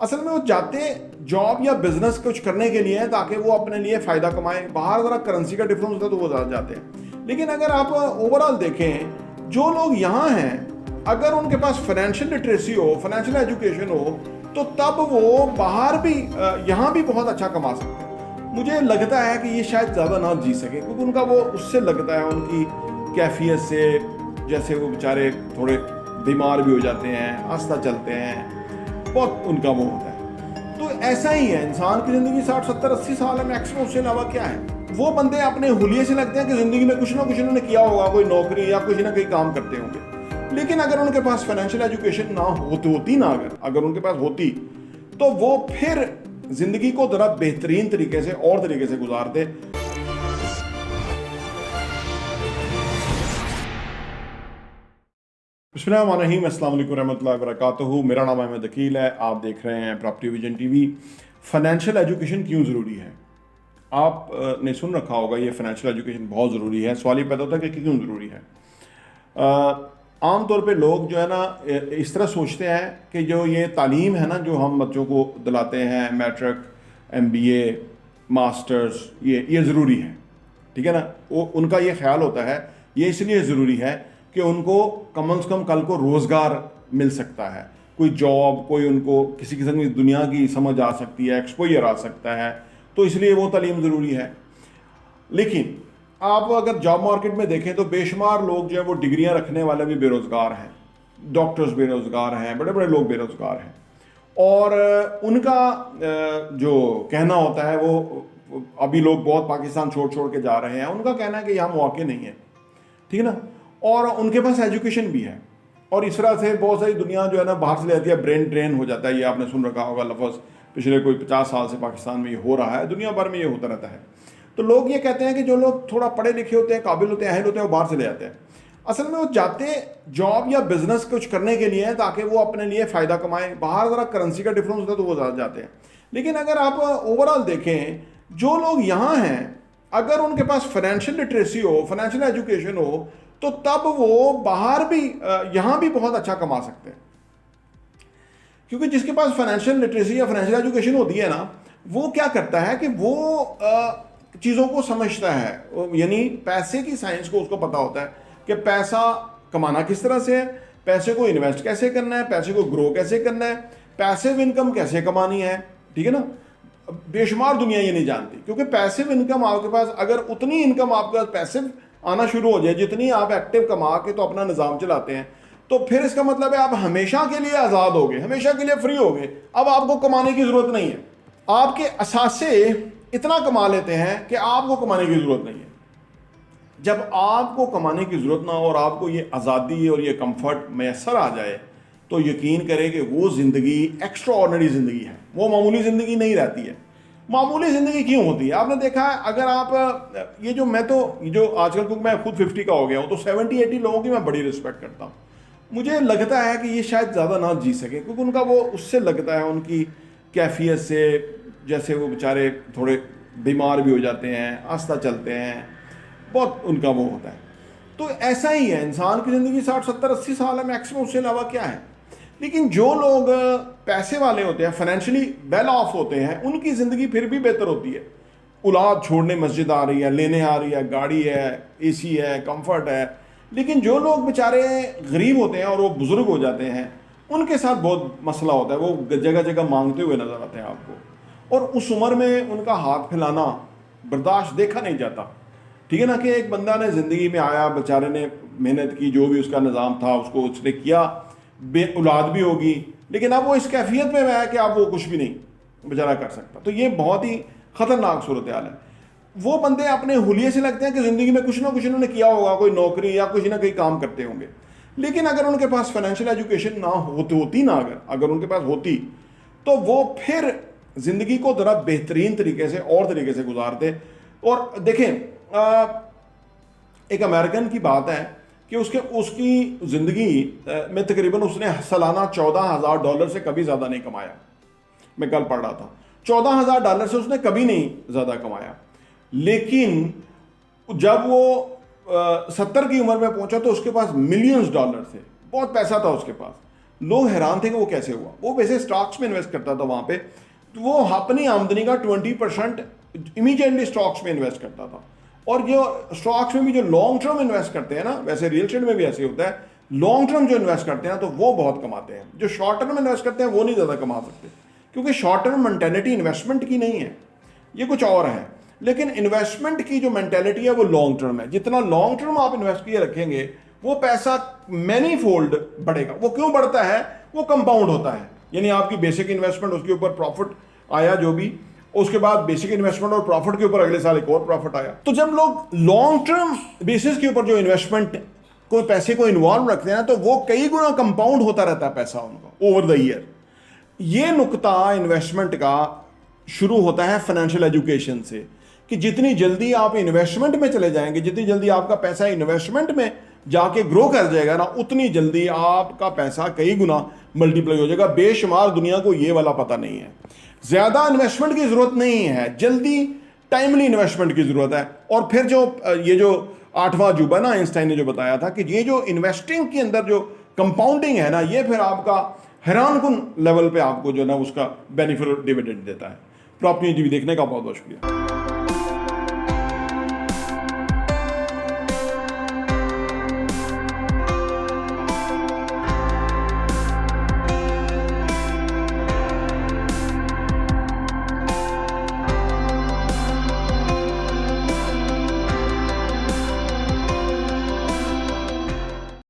असल में वो जाते जॉब या बिजनेस कुछ करने के लिए हैं ताकि वो अपने लिए फ़ायदा कमाएं। बाहर ज़रा करेंसी का डिफरेंस होता है तो वो ज़्यादा जाते हैं। लेकिन अगर आप ओवरऑल देखें, जो लोग यहाँ हैं, अगर उनके पास फाइनेंशियल लिटरेसी हो, फाइनेंशियल एजुकेशन हो, तो तब वो बाहर भी यहाँ भी बहुत अच्छा कमा सकते हैं। मुझे लगता है कि ये शायद ज़्यादा ना जी सके, क्योंकि उनका वो उससे लगता है उनकी कैफियत से, जैसे वो बेचारे थोड़े बीमार भी हो जाते हैं, आस्ता चलते हैं, बहुत उनका वो होता है। तो ऐसा ही है, इंसान की ज़िंदगी 60 70 80 साल है मैक्सिमम, उससे अलावा क्या है। वो बंदे अपने हुलिये से लगते हैं कि ज़िंदगी में कुछ ना कुछ उन्होंने किया होगा, कोई नौकरी या कुछ ना कोई काम करते होंगे। लेकिन अगर उनके पास फाइनेंशियल एजुकेशन ना होती ना अगर उनके पास होती, तो वो फिर ज़िंदगी को ज़रा बेहतरीन तरीके से और तरीके से गुजारते। बिस्मिल्लाहिर्रहमानिर्रहीम, अस्सलाम वालेकुम रहमतुल्लाहि व बरकातुहू। मेरा नाम अहमद अकील है। आप देख रहे हैं property vision TV. Financial education क्यों ज़रूरी है? आपने सुन रखा होगा ये फाइनेंशियल एजुकेशन बहुत ज़रूरी है। सवाल ये पैदा होता है कि क्यों ज़रूरी है। आम तौर पे लोग जो है ना इस तरह सोचते हैं कि जो ये तालीम है ना, जो हम बच्चों को दिलाते हैं, मैट्रिक, MBA, मास्टर्स, ये ज़रूरी है, ठीक है ना। वो उनका ये ख्याल होता है ये इसलिए ज़रूरी है कि उनको कम से कम कल को रोज़गार मिल सकता है, कोई जॉब, कोई उनको किसी किस्म की दुनिया की समझ आ सकती है, एक्सपोजर आ सकता है, तो इसलिए वो तालीम ज़रूरी है। लेकिन आप अगर जॉब मार्केट में देखें तो बेशुमार लोग जो है वो डिग्रियां रखने वाले भी बेरोज़गार हैं, डॉक्टर्स बेरोज़गार हैं, बड़े बड़े लोग बेरोज़गार हैं। और उनका जो कहना होता है वो, अभी लोग बहुत पाकिस्तान छोड़ छोड़ के जा रहे हैं, उनका कहना है कि यहाँ मौके नहीं है, ठीक है ना। और उनके पास एजुकेशन भी है, और इस तरह से बहुत सारी दुनिया जो है ना बाहर से ले आती है, ब्रेन ड्रेन हो जाता है। ये आपने सुन रखा होगा लफ्ज़, पिछले कोई 50 साल से पाकिस्तान में ये हो रहा है, दुनिया भर में ये होता रहता है। तो लोग ये कहते हैं कि जो लोग थोड़ा पढ़े लिखे होते हैं, काबिल होते हैं, अहल होते हैं, वो बाहर से ले आते हैं। असल में वो जाते जॉब या बिजनेस कुछ करने के लिए हैं ताकि वो अपने लिए फ़ायदा कमाएं। बाहर ज़रा करेंसी का डिफरेंस होता है तो वो ज़्यादा जाते हैं। लेकिन अगर आप ओवरऑल देखें, जो लोग यहाँ हैं, अगर उनके पास फाइनेंशियल लिटरेसी हो, फाइनेंशियल एजुकेशन हो, तो तब वो बाहर भी यहाँ भी बहुत अच्छा कमा सकते हैं। क्योंकि जिसके पास फाइनेंशियल लिटरेसी या फाइनेंशियल एजुकेशन होती है ना, वो क्या करता है कि वो चीज़ों को समझता है, यानी पैसे की साइंस को उसको पता होता है कि पैसा कमाना किस तरह से है, पैसे को इन्वेस्ट कैसे करना है, पैसे को ग्रो कैसे करना है, पैसिव इनकम कैसे कमानी है, ठीक है ना। बेशुमार दुनिया ये नहीं जानती, क्योंकि पैसिव इनकम आपके पास, अगर उतनी इनकम आपके पास पैसिव आना शुरू हो जाए जितनी आप एक्टिव कमा के तो अपना निज़ाम चलाते हैं, तो फिर इसका मतलब है आप हमेशा के लिए आज़ाद हो गए, हमेशा के लिए फ्री हो गए। अब आपको कमाने की ज़रूरत नहीं है, आपके असासे इतना कमा लेते हैं कि आपको कमाने की ज़रूरत नहीं है। जब आपको कमाने की ज़रूरत ना हो और आपको ये आज़ादी और ये कंफर्ट मैसर आ जाए, तो यकीन करें कि वो ज़िंदगी एक्स्ट्रा ऑर्डिनरी ज़िंदगी है, वो मामूली ज़िंदगी नहीं रहती है। मामूली ज़िंदगी क्यों होती है? आपने देखा है, अगर आप ये जो मैं तो जो आजकल, क्योंकि मैं खुद 50 का हो गया हूँ, तो 70-80 लोगों की मैं बड़ी रिस्पेक्ट करता हूँ। मुझे लगता है कि ये शायद ज़्यादा ना जी सके, क्योंकि उनका वो उससे लगता है उनकी कैफियत से, जैसे वो बेचारे थोड़े बीमार भी हो जाते हैं, आस्ता चलते हैं, बहुत उनका वो होता है। तो ऐसा ही है, इंसान की ज़िंदगी 60 70 80 साल है मैक्सिमम, उससे अलावा क्या है। लेकिन जो लोग पैसे वाले होते हैं, फाइनेंशियली वेल ऑफ होते हैं, उनकी ज़िंदगी फिर भी बेहतर होती है। औलाद छोड़ने मस्जिद आ रही है, लेने आ रही है, गाड़ी है, AC है, कंफर्ट है। लेकिन जो लोग बेचारे गरीब होते हैं और वो बुज़ुर्ग हो जाते हैं, उनके साथ बहुत मसला होता है। वो जगह जगह मांगते हुए नज़र आते हैं आपको, और उस उम्र में उनका हाथ फैलाना बर्दाश्त देखा नहीं जाता, ठीक है ना। कि एक बंदा ने ज़िंदगी में आया, बेचारे ने मेहनत की, जो भी उसका निज़ाम था उसको उसने किया, बे औलाद भी होगी, लेकिन अब वो इस कैफियत में है कि अब वो कुछ भी नहीं बेचारा कर सकता। तो ये बहुत ही ख़तरनाक सूरत हाल है। वो बंदे अपने हुलिये से लगते हैं कि ज़िंदगी में कुछ ना कुछ उन्होंने किया होगा, कोई नौकरी या कुछ ना कोई काम करते होंगे। लेकिन अगर उनके पास फाइनेंशियल एजुकेशन ना होती ना अगर उनके पास होती, तो वो फिर ज़िंदगी को ज़रा बेहतरीन तरीके से और तरीके से गुजारते। और देखें, एक अमेरिकन की बात है कि उसकी ज़िंदगी में तकरीबन उसने सालाना $14,000 से कभी ज़्यादा नहीं कमाया। मैं कल पढ़ रहा था, $14,000 से उसने कभी नहीं ज़्यादा कमाया। लेकिन जब वो 70 की उम्र में पहुंचा तो उसके पास $मिलियंस थे, बहुत पैसा था उसके पास। लोग हैरान थे कि वो कैसे हुआ। वो वैसे स्टॉक्स में इन्वेस्ट करता था वहाँ पे, तो वो अपनी आमदनी का 20% इमीडिएटली स्टॉक्स में इन्वेस्ट करता था। और जो स्टॉक्स में भी जो लॉन्ग टर्म इन्वेस्ट करते हैं ना, वैसे रियल एस्टेट में भी ऐसे होता है, लॉन्ग टर्म जो इन्वेस्ट करते हैं तो वो बहुत कमाते हैं। जो शॉर्ट टर्म इन्वेस्ट करते हैं वो नहीं ज़्यादा कमा सकते, क्योंकि शॉर्ट टर्म मेंटेलिटी इन्वेस्टमेंट की नहीं है, ये कुछ और है। लेकिन इन्वेस्टमेंट की जो मेंटेलिटी है वो लॉन्ग टर्म है। जितना लॉन्ग टर्म आप इन्वेस्ट किए रखेंगे वो पैसा मैनी फोल्ड बढ़ेगा। वो क्यों बढ़ता है? वो कंपाउंड होता है, यानी आपकी बेसिक इन्वेस्टमेंट, उसके ऊपर प्रॉफिट आया जो भी, उसके बाद बेसिक इन्वेस्टमेंट और प्रॉफिट के ऊपर अगले साल एक और प्रॉफिट आया। तो जब लोग लॉन्ग टर्म बेसिस के ऊपर जो इन्वेस्टमेंट कोई पैसे को इन्वॉल्व रखते हैं तो वो कई गुना कंपाउंड होता रहता है पैसा उनका ओवर द ईयर। ये नुकता इन्वेस्टमेंट का शुरू होता है फाइनेंशियल एजुकेशन से, कि जितनी जल्दी आप इन्वेस्टमेंट में चले जाएंगे, जितनी जल्दी आपका पैसा इन्वेस्टमेंट में जाके ग्रो कर जाएगा ना, उतनी जल्दी आपका पैसा कई गुना मल्टीप्लाई हो जाएगा। बेशुमार दुनिया को ये वाला पता नहीं है। ज़्यादा इन्वेस्टमेंट की ज़रूरत नहीं है, जल्दी टाइमली इन्वेस्टमेंट की ज़रूरत है। और फिर ये जो 8वां अजूबा ना आइंस्टाइन ने जो बताया था कि ये जो इन्वेस्टिंग के अंदर जो कंपाउंडिंग है ना, ये फिर आपका हैरानकुन लेवल पे आपको जो ना उसका बेनिफिट डिविडेंड देता है। प्रॉपर्टी टीवी देखने का बहुत बहुत शुक्रिया।